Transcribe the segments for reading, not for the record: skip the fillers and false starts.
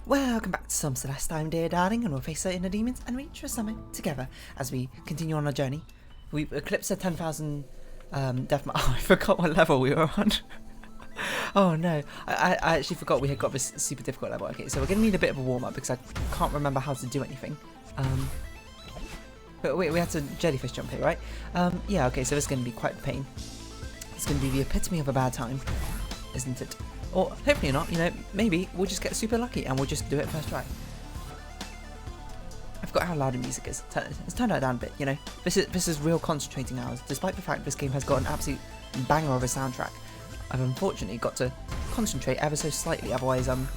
Welcome back to Some Celeste. I'm dear darling, and we'll face our inner demons and reach for summit together as we continue on our journey. We've eclipsed the 10,000 death mark. Oh, I forgot what level we were on. Oh no, I actually forgot we had got this super difficult level. Okay, so we're going to need a bit of a warm-up because I can't remember how to do anything. But wait, we had to jellyfish jump here, right? Yeah, okay, so this is going to be quite a pain. It's going to be the epitome of a bad time, isn't it? Or hopefully not, you know, maybe we'll just get super lucky and we'll just do it first try. I forgot how loud the music is. Let's turn that down a bit, you know. This is real concentrating hours. Despite the fact this game has got an absolute banger of a soundtrack, I've unfortunately got to concentrate ever so slightly, otherwise I'm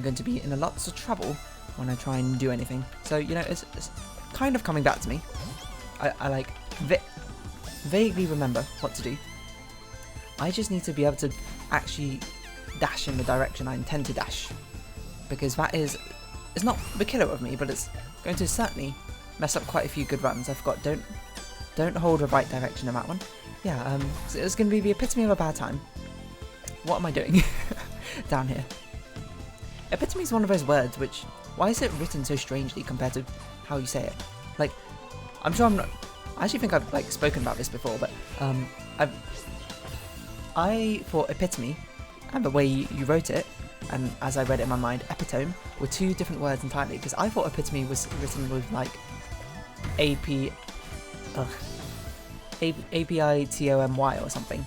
going to be in lots of trouble when I try and do anything. So, you know, it's kind of coming back to me. I like vaguely remember what to do. I just need to be able to actually dash in the direction I intend to dash, because that is not the killer of me, but it's going to certainly mess up quite a few good runs. I forgot, don't hold the right direction in that one. Yeah, so it's going to be the epitome of a bad time. What am I doing down here? Epitome is one of those words which, why is it written so strangely compared to how you say it? Like, I'm sure I'm not, I actually think I've like spoken about this before, but I thought epitome, and the way you wrote it, and as I read it in my mind, epitome, were two different words entirely, because I thought epitome was written with like A-P-I-T-O-M-Y or something,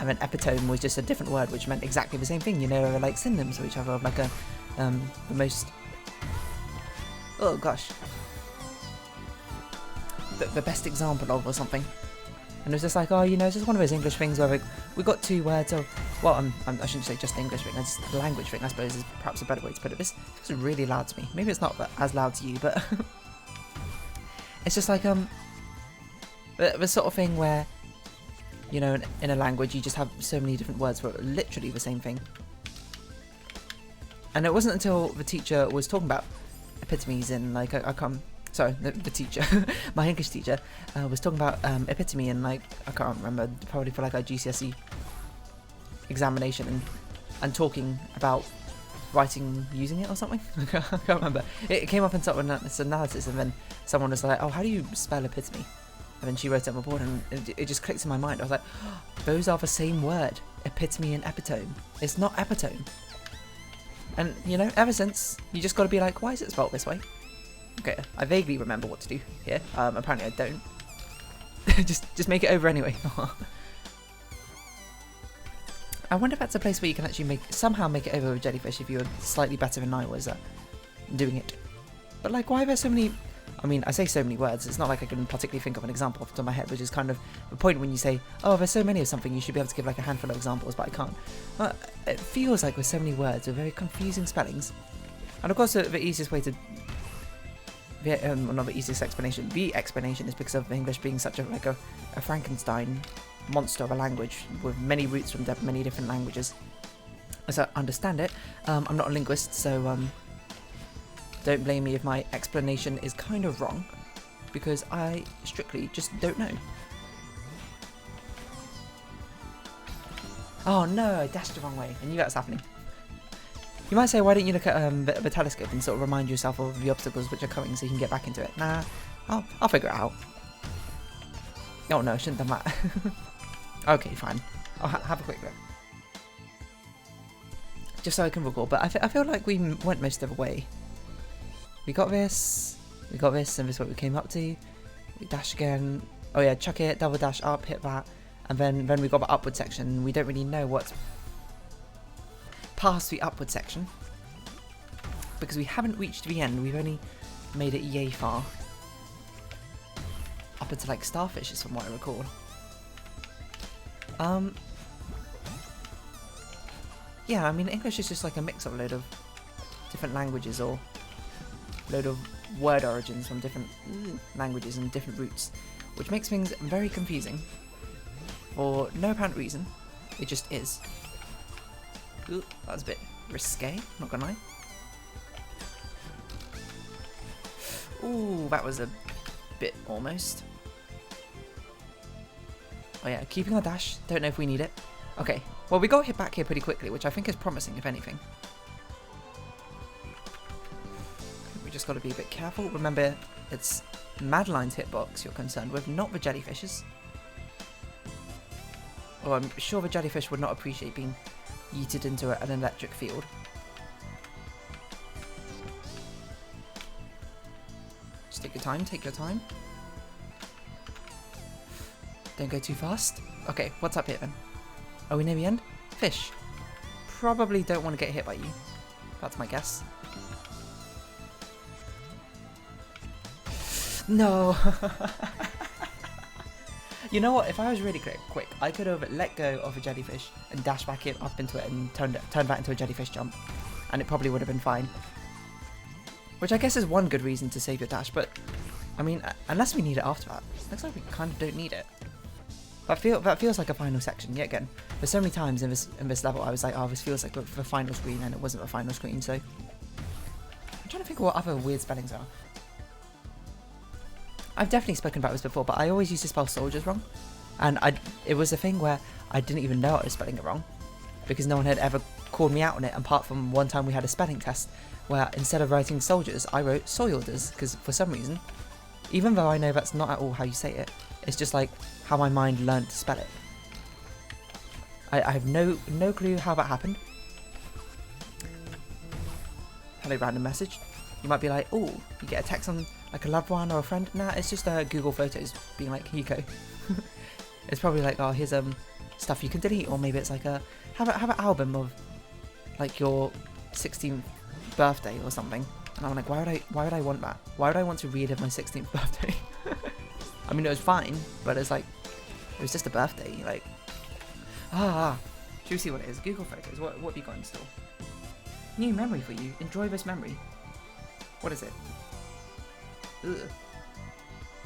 and then epitome was just a different word which meant exactly the same thing, you know, they're like synonyms of each other, of like a, the most, oh gosh, the best example of or something. And it was just like, oh, you know, it's just one of those English things where we got two words of, well, I shouldn't say just the English thing, it's the language thing, I suppose, is perhaps a better way to put it. This is really loud to me. Maybe it's not as loud to you, but it's just like, the sort of thing where, you know, in a language, you just have so many different words for literally the same thing. And it wasn't until the teacher was talking about epitomes in, like, sorry, the teacher, my English teacher, was talking about epitome and, like, I can't remember, probably for like our GCSE examination, and talking about writing using it or something. I can't remember. It came up in sort of this analysis, and then someone was like, oh, how do you spell epitome? And then she wrote it on the board, and it just clicked in my mind. I was like, oh, those are the same word, epitome and epitome. It's not epitome. And, you know, ever since, you just got to be like, why is it spelled this way? Okay, I vaguely remember what to do here. Apparently I don't. just make it over anyway. I wonder if that's a place where you can actually somehow make it over with jellyfish if you're slightly better than I was at doing it. But like, why are there so many? I mean, I say so many words. It's not like I can particularly think of an example off the top of my head, which is kind of the point when you say, oh, there's so many of something, you should be able to give like a handful of examples, but I can't. It feels like with so many words with very confusing spellings. And of course, the easiest way to not the easiest explanation. The explanation is because of English being such a Frankenstein monster of a language with many roots from many different languages. As I understand it, I'm not a linguist, so don't blame me if my explanation is kind of wrong, because I strictly just don't know. Oh no, I dashed the wrong way. I knew that was happening. You might say, why don't you look at the telescope and sort of remind yourself of the obstacles which are coming so you can get back into it? Nah, I'll figure it out. Oh no, I shouldn't have done that. Okay, fine. I'll have a quick look. Just so I can recall, but I feel like we went most of the way. We got this, and this is what we came up to. We dash again. Oh yeah, chuck it, double dash up, hit that. And then we got the upward section. We don't really know what's past the upward section, because we haven't reached the end. We've only made it yay far. Up into like starfishes from what I recall. Yeah, I mean, English is just like a mix of a load of different languages, or a load of word origins from different languages and different roots, which makes things very confusing for no apparent reason. It just is. Ooh, that was a bit risque, not gonna lie. Ooh, that was a bit almost. Oh yeah, keeping our dash. Don't know if we need it. Okay, well we got hit back here pretty quickly, which I think is promising, if anything. we just got to be a bit careful. Remember, it's Madeline's hitbox you're concerned with, not the jellyfishes. Or I'm sure the jellyfish would not appreciate being yeeted into an electric field. Just take your time, take your time. Don't go too fast. Okay, what's up here then? Are we near the end? Fish. Probably don't want to get hit by you. That's my guess. No! You know what? If I was really quick, I could have let go of a jellyfish and dashed back up into it and turned that into a jellyfish jump. And it probably would have been fine. Which I guess is one good reason to save your dash, but I mean, unless we need it after that. Looks like we kind of don't need it. That feels like a final section. Yet again, there's so many times in this level I was like, oh, this feels like the final screen, and it wasn't the final screen. So I'm trying to think of what other weird spellings are. I've definitely spoken about this before, but I always used to spell soldiers wrong, and it was a thing where I didn't even know I was spelling it wrong, because no one had ever called me out on it, apart from one time we had a spelling test where instead of writing soldiers, I wrote soilders, because for some reason, even though I know that's not at all how you say it, it's just like how my mind learned to spell it. I have no clue how that happened. Hello, random message. You might be like, oh, you get a text on like a loved one or a friend. Nah, it's just Google Photos being like, Hiko. It's probably like, oh, here's stuff you can delete, or maybe it's like have an album of like your 16th birthday or something. And I'm like, why would I want that? Why would I want to relive my 16th birthday? I mean, it was fine, but it's like, it was just a birthday. Like, should we see what it is? Google Photos. What have you got in store? New memory for you. Enjoy this memory. What is it? Ugh.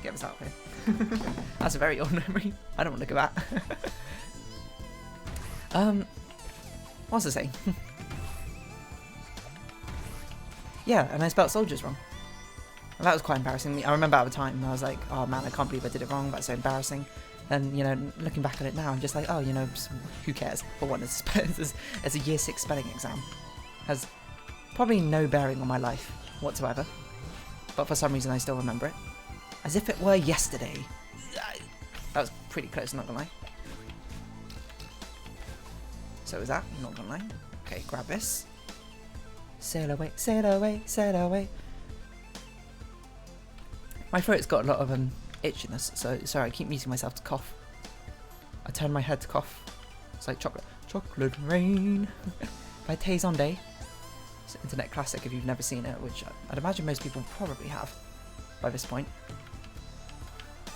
Get this out of here. That's a very old memory. I don't want to look at that. What's it saying? Yeah, and I spelled soldiers wrong. And that was quite embarrassing. I remember at the time, I was like, oh man, I can't believe I did it wrong. That's so embarrassing. And, you know, looking back on it now, I'm just like, oh, you know, who cares? For one, it's a year 6 spelling exam. Has probably no bearing on my life whatsoever. But for some reason, I still remember it. As if it were yesterday. That was pretty close, not gonna lie. So is that, not gonna lie. Okay, grab this. Sail away, sail away, sail away. My throat's got a lot of itchiness, so sorry, I keep muting myself to cough. I turn my head to cough. It's like chocolate. Chocolate rain. By Tay-Zonday. It's an internet classic if you've never seen it, which I'd imagine most people probably have by this point.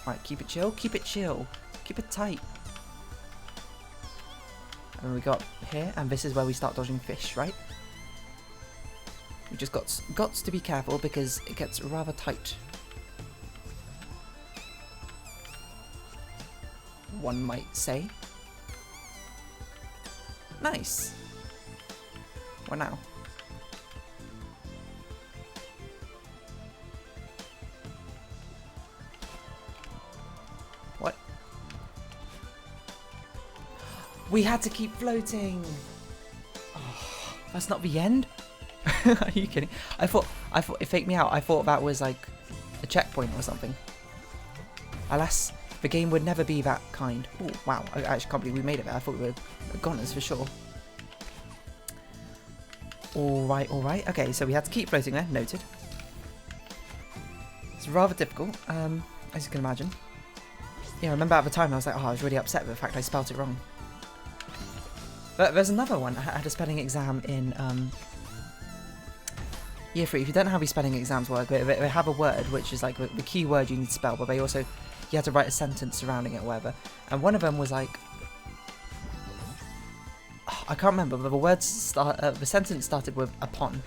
Right, keep it chill, keep it chill. Keep it tight. And we got here, and this is where we start dodging fish, right? We just got to be careful because it gets rather tight. One might say. Nice. What now? What? We had to keep floating. Oh, that's not the end? Are you kidding? I thought it faked me out. I thought that was like a checkpoint or something. Alas, the game would never be that kind. Oh wow, I actually can't believe we made it there. I thought we were goners for sure. Alright, alright. Okay, so we had to keep floating there, noted. It's rather difficult, as you can imagine. Yeah, I remember at the time I was like, oh, I was really upset with the fact I spelt it wrong. But there's another one. I had a spelling exam in Year 3. If you don't know how these spelling exams work, they have a word which is like the key word you need to spell, but they also, you had to write a sentence surrounding it or whatever. And one of them was like, oh, I can't remember, but the sentence started with upon.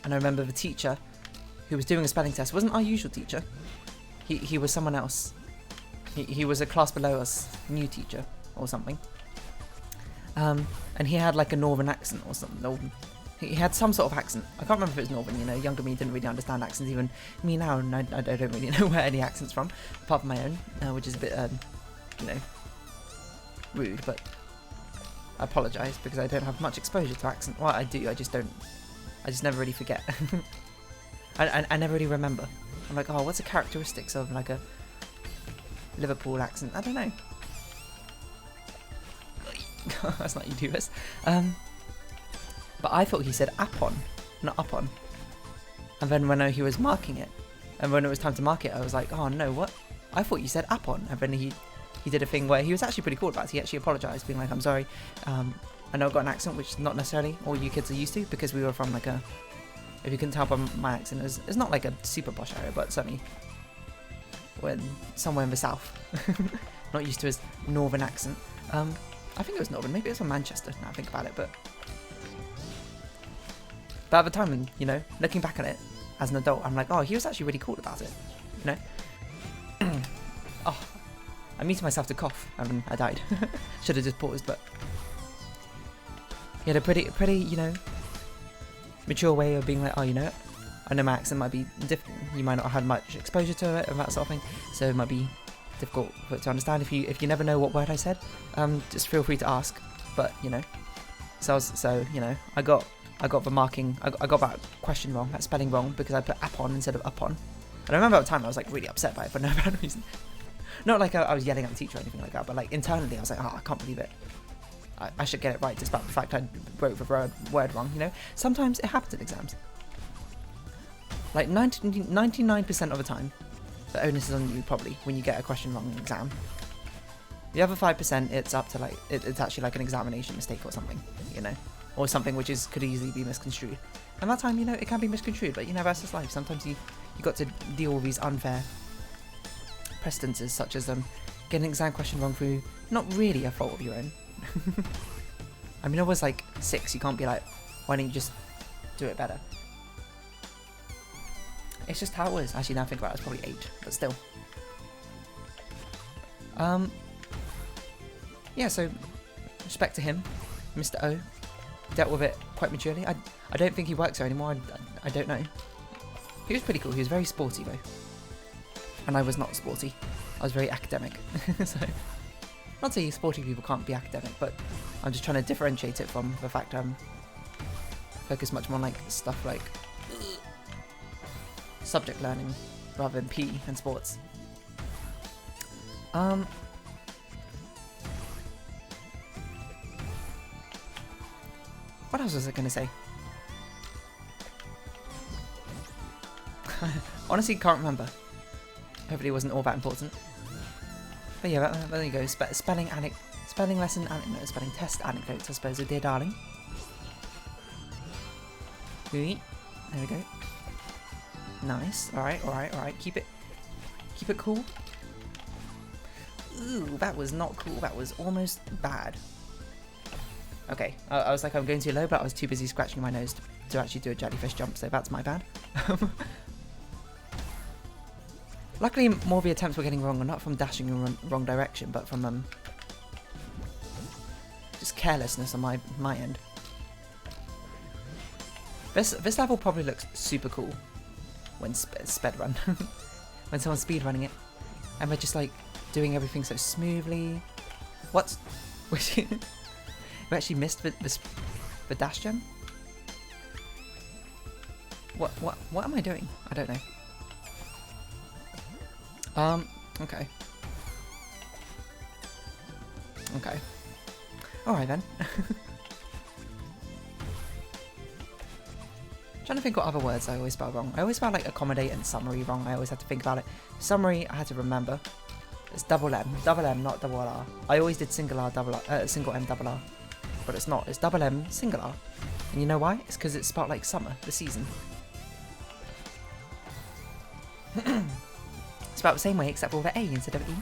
And I remember the teacher who was doing a spelling test wasn't our usual teacher. He was someone else. He was a class below us, new teacher or something. And he had like a northern accent or something. He had some sort of accent. I can't remember if it was northern, you know, younger me didn't really understand accents, even me now, and I don't really know where any accent's from, apart from my own, which is a bit, you know, rude, but I apologise because I don't have much exposure to accent. Well, I do, I just never really forget. I never really remember. I'm like, oh, what's the characteristics of like a Liverpool accent? I don't know. That's not you do this. But I thought he said upon, not upon. And then when he was marking it, and when it was time to mark it, I was like, oh no, what? I thought you said upon. And then he did a thing where he was actually pretty cool about it. He actually apologised, being like, I'm sorry. I know I've got an accent, which not necessarily all you kids are used to, because we were from like a, if you couldn't tell by my accent, it's not like a super posh area, but certainly we're somewhere in the south. Not used to his northern accent. I think it was northern, maybe it was from Manchester, now I think about it, but at the time, you know, looking back on it as an adult, I'm like, oh, he was actually really cool about it, you know? Oh, I muted myself to cough, and I died. Should have just paused, but he had a pretty, you know, mature way of being like, oh, you know, I know my accent might be different. You might not have had much exposure to it and that sort of thing, so it might be difficult for it to understand. If you never know what word I said, just feel free to ask. But you know, so you know, I got the marking. I got that question wrong, that spelling wrong, because I put upon instead of upon. And I remember at the time I was like really upset by it for no bad reason. Not like I was yelling at the teacher or anything like that, but like internally I was like, oh, I can't believe it. I should get it right, despite the fact I wrote the word wrong, you know? Sometimes it happens in exams. Like 99% of the time, the onus is on you probably when you get a question wrong in an exam. The other 5%, it's up to like, it's actually like an examination mistake or something, you know? Or something which could easily be misconstrued. And that time, you know, it can be misconstrued, but you know, that's just life. Sometimes you got to deal with these unfair precedences, such as getting an exam question wrong through not really a fault of your own. I mean, I was like 6, you can't be like, why don't you just do it better? It's just how it was. Actually, now I think about it, it's probably 8, but still. Yeah, so respect to him, Mr. O. Dealt with it quite maturely. I don't think he works there anymore. I don't know. He was pretty cool. He was very sporty though, and I was not sporty. I was very academic. So, not saying sporty people can't be academic, but I'm just trying to differentiate it from the fact I'm focused much more on like stuff like subject learning rather than PE and sports. What else was I going to say? Honestly, can't remember. Hopefully it wasn't all that important. But yeah, there you go. Spelling lesson, no, spelling test anecdotes, I suppose, dear darling. There we go. Nice. Alright. Keep it cool. Ooh, that was not cool. That was almost bad. Okay, I was like, I'm going too low, but I was too busy scratching my nose to actually do a jellyfish jump, so that's my bad. Luckily, more of the attempts were getting wrong, not from dashing in the wrong direction, but from just carelessness on my end. This level probably looks super cool when sped run, when someone's speed running it, and they're just like doing everything so smoothly. What? We actually missed the dash gem. What am I doing? I don't know. Okay. Alright then. Trying to think what other words I always spell wrong. I always spell like accommodate and summary wrong. I always have to think about it. Summary, I had to remember. It's double M, not double R. I always did single M, double R. But it's not. It's double M, single R. And you know why? It's because it's spelled like summer, the season. It's about the same way except for the A instead of E.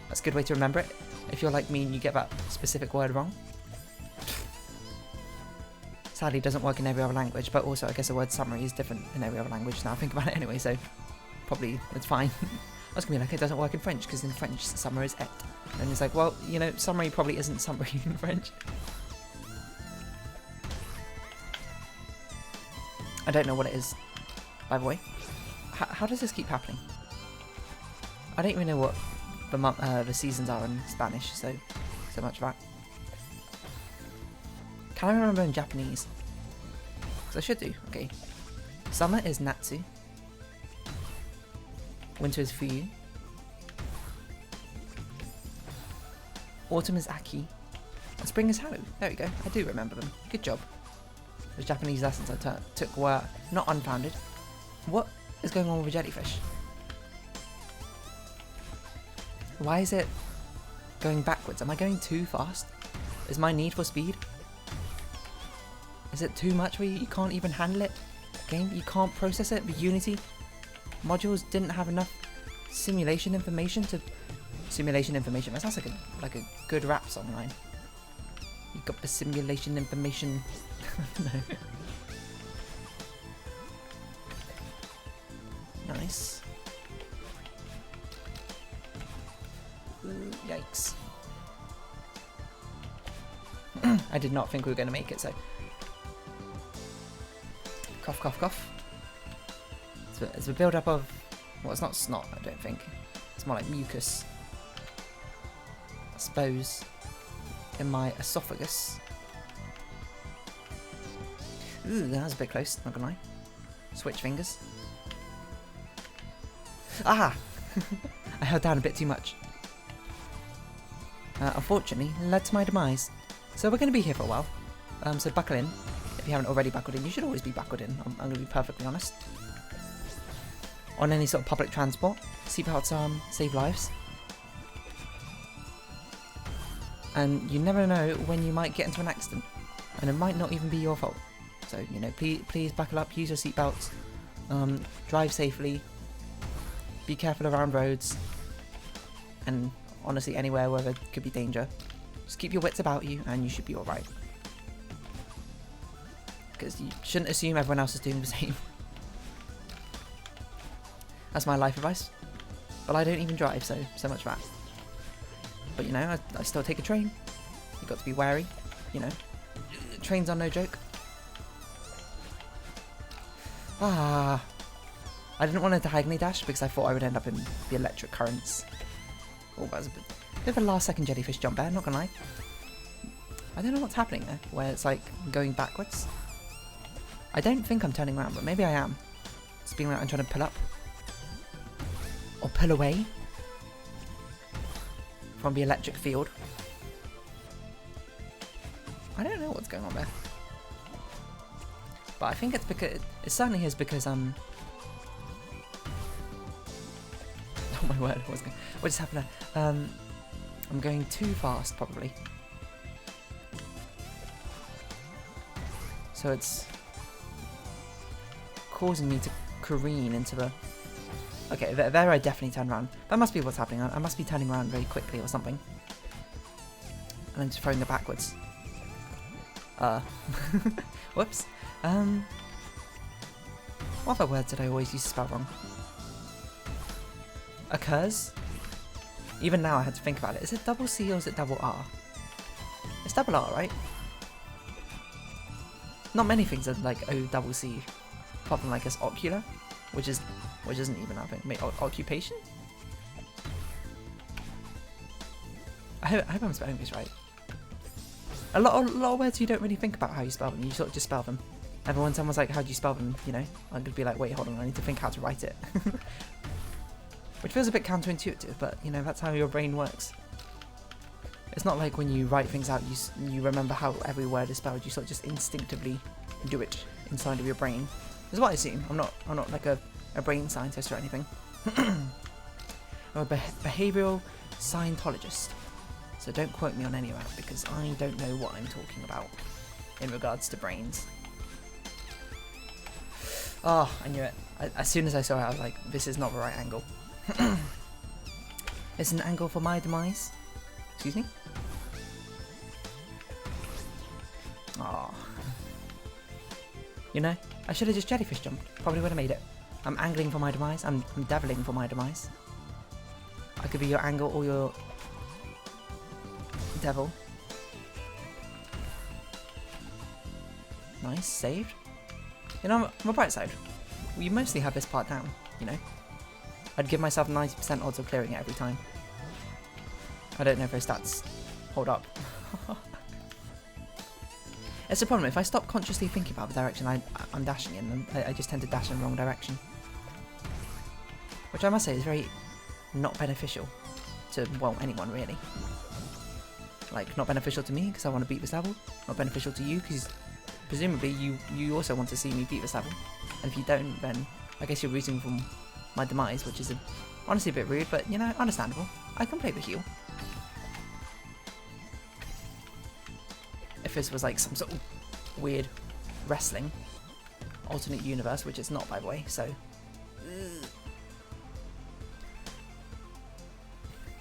That's a good way to remember it. If you're like me and you get that specific word wrong. Sadly, it doesn't work in every other language, but also I guess the word summary is different in every other language now I think about it anyway, so probably it's fine. I was going to be like, it doesn't work in French, because in French, summer is et. And it's like, well, you know, summary probably isn't summary in French. I don't know what it is, by the way. How does this keep happening? I don't even know what the seasons are in Spanish, so much of that. Can I remember in Japanese? Because I should do. Okay. Summer is Natsu. Winter is Fuyu. Autumn is Aki. And spring is Haru. There we go. I do remember them. Good job. Those Japanese lessons I took were not unfounded. What is going on with a jellyfish? Why is it going backwards? Am I going too fast? Is my need for speed? Is it too much where you can't even handle it? Game, you can't process it? The Unity modules didn't have enough simulation information to... Simulation information, that sounds like a good rap song line. You got the simulation information... No. Nice. Ooh, yikes. I did not think we were going to make it, so... Cough, cough, cough. It's a build-up of... Well, it's not snot, I don't think. It's more like mucus. I suppose. In my esophagus. Ooh, that was a bit close, not gonna lie. Switch fingers. Ah! I held down a bit too much. Unfortunately, led to my demise. So we're going to be here for a while. So buckle in. If you haven't already buckled in, you should always be buckled in. I'm going to be perfectly honest. On any sort of public transport, seatbelts save lives. And you never know when you might get into an accident. And it might not even be your fault. So, you know, please buckle up, use your seatbelts, drive safely, be careful around roads, and honestly anywhere where there could be danger. Just keep your wits about you and you should be alright. Because you shouldn't assume everyone else is doing the same. That's my life advice. But I don't even drive, so much for that. But you know, I still take a train. You've got to be wary, you know. Trains are no joke. I didn't want to diagonally dash because I thought I would end up in the electric currents. Oh, that was a bit of a last second jellyfish jump there, not gonna lie. I don't know what's happening there, where it's like going backwards. I don't think I'm turning around, but maybe I am. It's being like I'm trying to pull up. Or pull away from the electric field. I don't know what's going on there. But I think it's because... It certainly is because, Oh my word, what just happened there? I'm going too fast, probably. So it's causing me to careen into the... Okay, there I definitely turned around. That must be what's happening. I must be turning around very quickly or something. And then just throwing it backwards. Whoops. What other words did I always use to spell wrong? Occurs? Even now I had to think about it. Is it double C or is it double R? It's double R, right? Not many things are like O double C. Apart from like it's ocular, which isn't even our thing. Occupation? I hope I'm spelling this right. A lot of words you don't really think about how you spell them. You sort of just spell them. And when someone's like, how do you spell them? You know, I'm gonna be like, wait, hold on, I need to think how to write it. Which feels a bit counterintuitive, but you know, that's how your brain works. It's not like when you write things out, you remember how every word is spelled. You sort of just instinctively do it inside of your brain. That's what I assume. I'm not like a brain scientist or anything. I'm a behavioral Scientologist. So don't quote me on any of that because I don't know what I'm talking about in regards to brains. Oh, I knew it. As soon as I saw it, I was like, this is not the right angle. It's an angle for my demise. Excuse me? Oh. You know, I should have just jellyfish jumped. Probably would have made it. I'm angling for my demise. I'm deviling for my demise. I could be your angle or your devil. Nice, saved. You know, on the bright side, we mostly have this part down, you know. I'd give myself 90% odds of clearing it every time. I don't know if those stats hold up. It's a problem. If I stop consciously thinking about the direction I'm dashing in, then I just tend to dash in the wrong direction. Which I must say is very not beneficial to, well, anyone really. Like, not beneficial to me because I want to beat this level. Not beneficial to you because presumably you also want to see me beat this level. And if you don't, then I guess you're rooting for my demise, which is honestly a bit rude, but, you know, understandable. I can play the heel. If this was like some sort of weird wrestling alternate universe, which it's not, by the way, so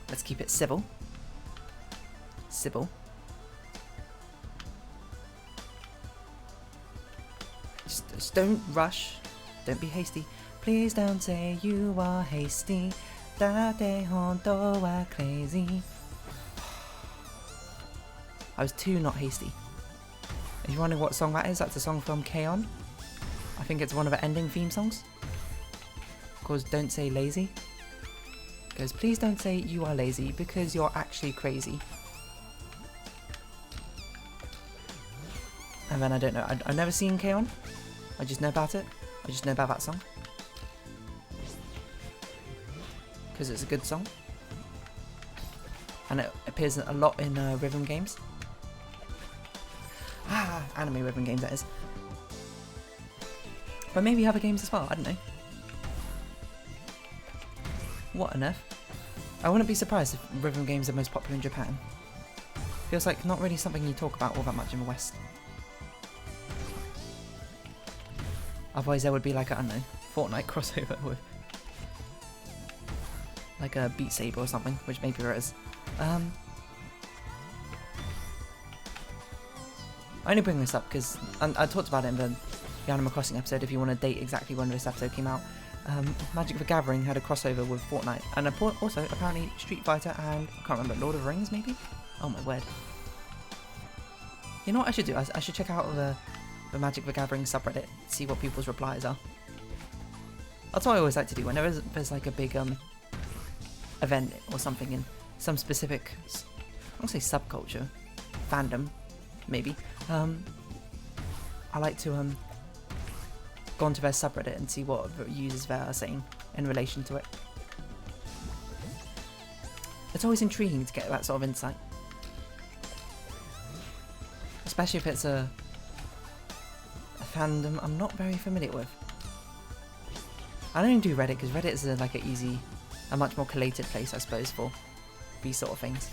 let's keep it civil. Just don't rush, don't be hasty. Please don't say you are hasty. Date honto wa crazy. I was too not hasty. If you're wondering what song that is, that's a song from K-On! I think it's one of the ending theme songs. Called Don't Say Lazy. It goes, please don't say you are lazy because you're actually crazy. And then I don't know, I've never seen K-On! I just know about it. I just know about that song. Because it's a good song. And it appears a lot in rhythm games. Anime rhythm games, that is. But maybe other games as well, I don't know. What on earth? I wouldn't be surprised if rhythm games are most popular in Japan. Feels like not really something you talk about all that much in the West. Otherwise there would be like a, I don't know, Fortnite crossover with like a Beat Saber or something, which maybe there is. I only bring this up because I talked about it in the Animal Crossing episode, if you want to date exactly when this episode came out. Magic the Gathering had a crossover with Fortnite, and also apparently Street Fighter and, I can't remember, Lord of the Rings maybe? Oh my word. You know what I should do? I should check out the Magic the Gathering subreddit, see what people's replies are. That's what I always like to do whenever there's like a big event or something in some specific, I won't say subculture, fandom, maybe. I like to go onto their subreddit and see what the users there are saying in relation to it. It's always intriguing to get that sort of insight, especially if it's a fandom I'm not very familiar with. I don't do Reddit because Reddit is like a much more collated place, I suppose, for these sort of things.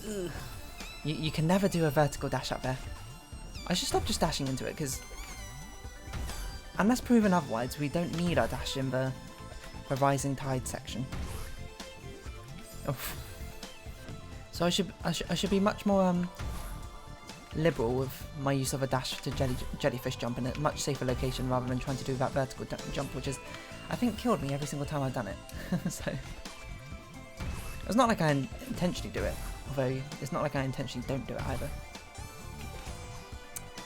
Ugh. You can never do a vertical dash up there. I should stop just dashing into it because, unless proven otherwise, we don't need our dash in the Rising Tide section. Oof. So I should be much more liberal with my use of a dash to jellyfish jump in a much safer location rather than trying to do that vertical jump, which is, I think, killed me every single time I've done it. So it's not like I intentionally do it, although it's not like I intentionally don't do it either.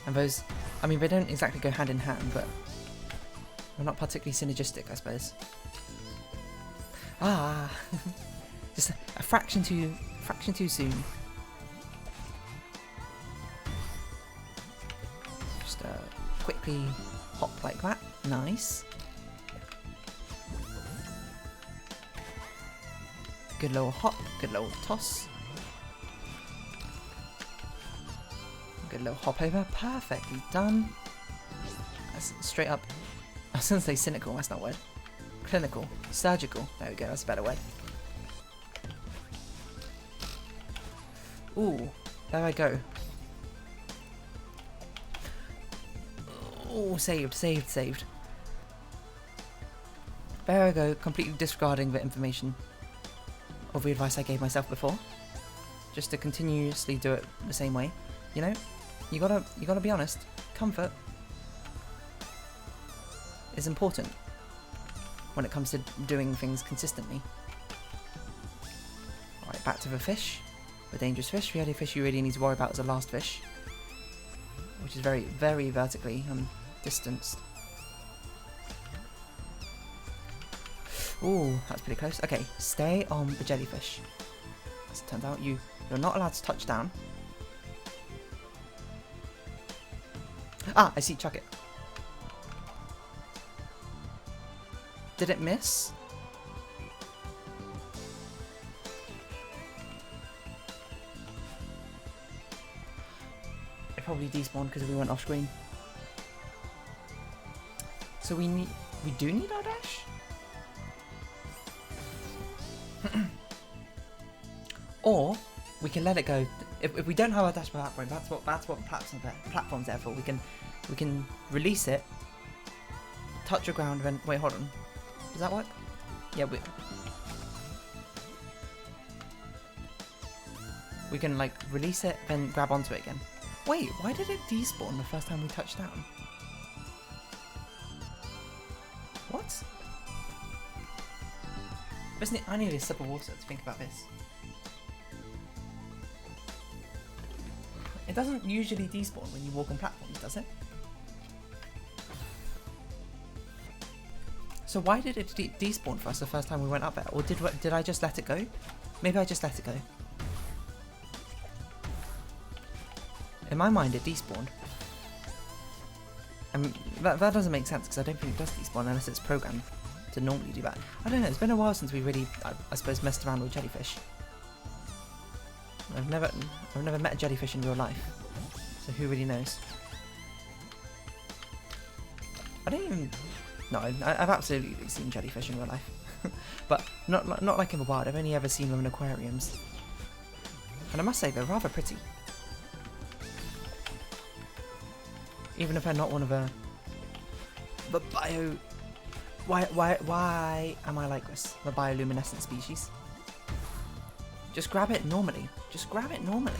And those, I mean, they don't exactly go hand in hand, but they're not particularly synergistic, I suppose. Just a fraction too soon. Just quickly hop like that. Nice. Good little hop, good little toss. Good little hop over, perfectly done. That's straight up. I was going to say cynical, that's not a word. Clinical, surgical, there we go, that's a better word. Ooh, there I go. Ooh, saved. There I go, completely disregarding the information of the advice I gave myself before. Just to continuously do it the same way. You know, you gotta be honest. Comfort is important when it comes to doing things consistently. Alright, back to the fish. The dangerous fish. The only fish you really need to worry about is the last fish, which is very, very vertically distanced. Ooh, that's pretty close. Okay, stay on the jellyfish. As it turns out, you You're not allowed to touch down. Ah, I see, chuck it. Did it miss? It probably despawned because we went off screen. So we do need our dash? Or we can let it go. If we don't have our dash by that point, that's what platform's there for. We can release it, touch the ground, and then wait. Hold on. Does that work? Yeah, we can like release it, then grab onto it again. Wait, why did it despawn the first time we touched down? What? I need a sip of water to think about this. It doesn't usually despawn when you walk on platforms, does it? So why did it despawn for us the first time we went up there? Or did I just let it go? Maybe I just let it go. In my mind, it despawned. And that doesn't make sense because I don't think it does despawn unless it's programmed to normally do that. I don't know, it's been a while since we really, I suppose, messed around with jellyfish. I've never met a jellyfish in real life, so who really knows? I don't even... No, I've absolutely seen jellyfish in real life, but not like in the wild. I've only ever seen them in aquariums, and I must say they're rather pretty. Even if they're not one of the bio... Why am I like this? The bioluminescent species. Just grab it normally. Just grab it normally.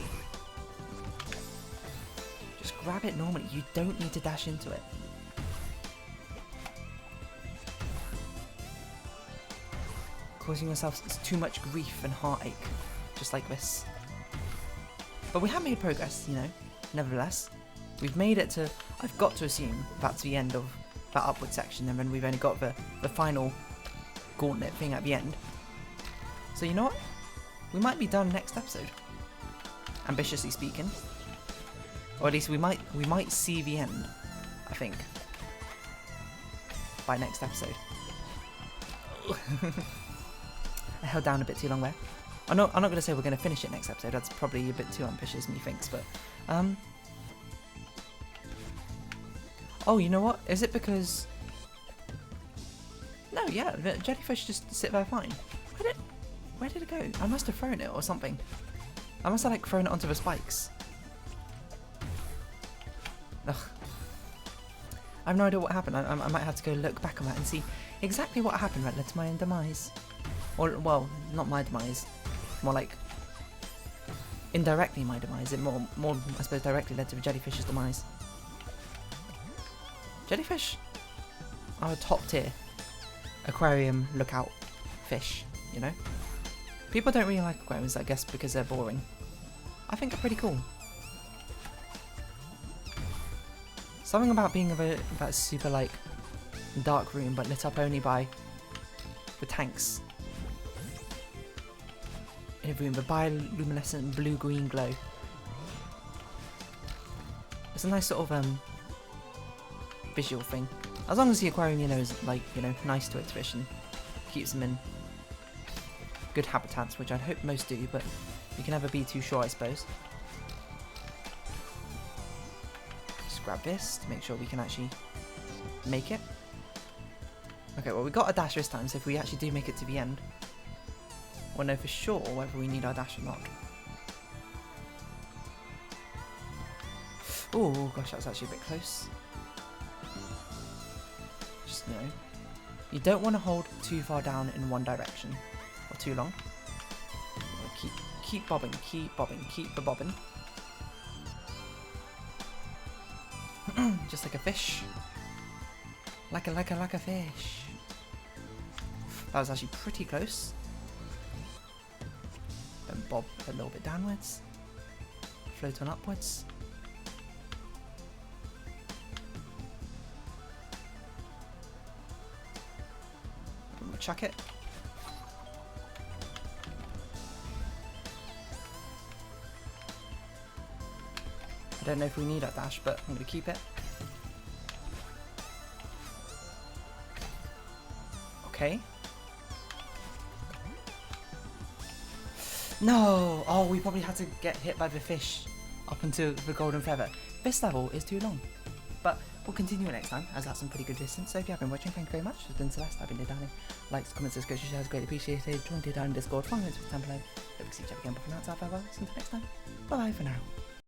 Just grab it normally. You don't need to dash into it. Causing yourself too much grief and heartache. Just like this. But we have made progress, you know, nevertheless. We've made it to... I've got to assume that's the end of that upward section, and then we've only got the final gauntlet thing at the end. So you know what? We might be done next episode. Ambitiously speaking. Or at least we might see the end, I think. By next episode. I held down a bit too long there. I'm not going to say we're going to finish it next episode. That's probably a bit too ambitious, methinks. But oh, you know what? Is it because? No, yeah, the jellyfish just sit there fine. Where did it go? I must have thrown it or something. I must have like thrown it onto the spikes. Ugh. I have no idea what happened. I might have to go look back on that and see exactly what happened that led to my own demise. Or, well, not my demise. More like indirectly my demise. It more I suppose directly led to the jellyfish's demise. Jellyfish are a top tier aquarium lookout fish, you know? People don't really like aquariums, I guess, because they're boring. I think they're pretty cool. Something about being in that super, like, dark room, but lit up only by the tanks. In a room, the bioluminescent blue-green glow. It's a nice sort of, visual thing. As long as the aquarium, you know, is, like, you know, nice to its fish and keeps them in good habitats, which I'd hope most do, but you can never be too sure, I suppose. Just grab this to make sure we can actually make it. Okay, well, we got a dash this time, so if we actually do make it to the end, we'll know for sure whether we need our dash or not. Oh gosh, that was actually a bit close. Just, you know, you don't want to hold too far down in one direction or too long. Keep bobbing, keep bobbing, keep the bobbing. Just like a fish. Like a fish. That was actually pretty close. Then bob a little bit downwards. Float on upwards. We'll chuck it. I don't know if we need our dash, but I'm going to keep it. Okay. No! Oh, we probably had to get hit by the fish up until the golden feather. This level is too long. But we'll continue it next time, as that's some pretty good distance. So if you have been watching, thank you very much. It's been Celeste, I've been Danny. Likes, comments, discussion, shares, greatly appreciated. Join down in Discord, follow me on Discord. Hope to see each other again. But for now, it's our farewell. Until next time, bye bye for now.